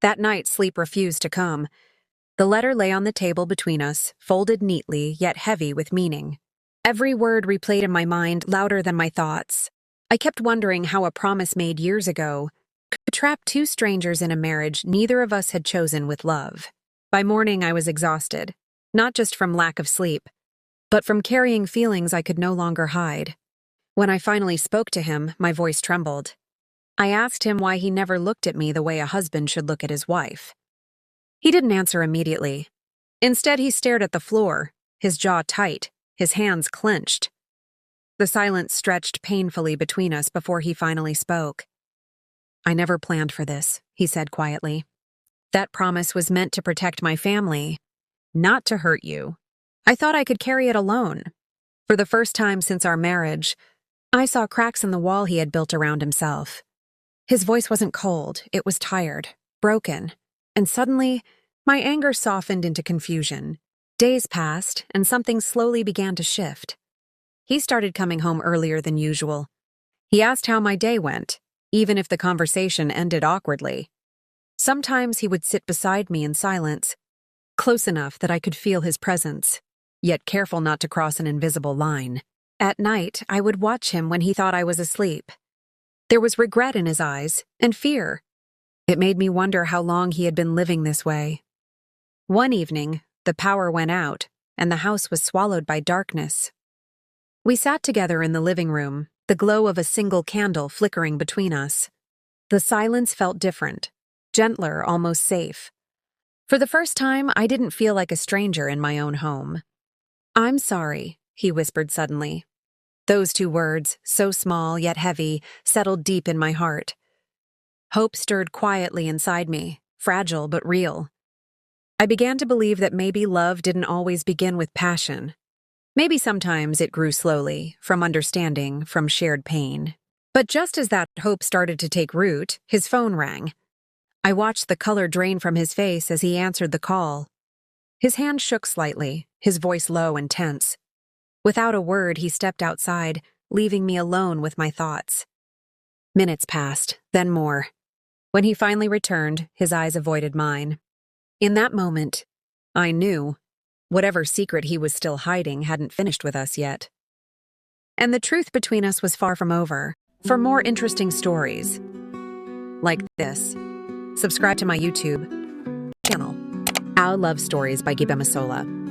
That night, sleep refused to come. The letter lay on the table between us, folded neatly, yet heavy with meaning. Every word replayed in my mind, louder than my thoughts. I kept wondering how a promise made years ago could trap two strangers in a marriage neither of us had chosen with love. By morning, I was exhausted, not just from lack of sleep, but from carrying feelings I could no longer hide. When I finally spoke to him, my voice trembled. I asked him why he never looked at me the way a husband should look at his wife. He didn't answer immediately. Instead, he stared at the floor, his jaw tight, his hands clenched. The silence stretched painfully between us before he finally spoke. "I never planned for this," he said quietly. "That promise was meant to protect my family, not to hurt you. I thought I could carry it alone." For the first time since our marriage, I saw cracks in the wall he had built around himself. His voice wasn't cold, it was tired, broken, and suddenly, my anger softened into confusion. Days passed, and something slowly began to shift. He started coming home earlier than usual. He asked how my day went, even if the conversation ended awkwardly. Sometimes he would sit beside me in silence, close enough that I could feel his presence, yet careful not to cross an invisible line. At night, I would watch him when he thought I was asleep. There was regret in his eyes, and fear. It made me wonder how long he had been living this way. One evening, the power went out, and the house was swallowed by darkness. We sat together in the living room, the glow of a single candle flickering between us. The silence felt different, gentler, almost safe. For the first time, I didn't feel like a stranger in my own home. "I'm sorry," he whispered suddenly. Those two words, so small yet heavy, settled deep in my heart. Hope stirred quietly inside me, fragile but real. I began to believe that maybe love didn't always begin with passion. Maybe sometimes it grew slowly, from understanding, from shared pain. But just as that hope started to take root, his phone rang. I watched the color drain from his face as he answered the call. His hand shook slightly, his voice low and tense. Without a word, he stepped outside, leaving me alone with my thoughts. Minutes passed, then more. When he finally returned, his eyes avoided mine. In that moment, I knew whatever secret he was still hiding hadn't finished with us yet. And the truth between us was far from over. For more interesting stories like this, subscribe to my YouTube channel, Our Love Stories by Giba Masola.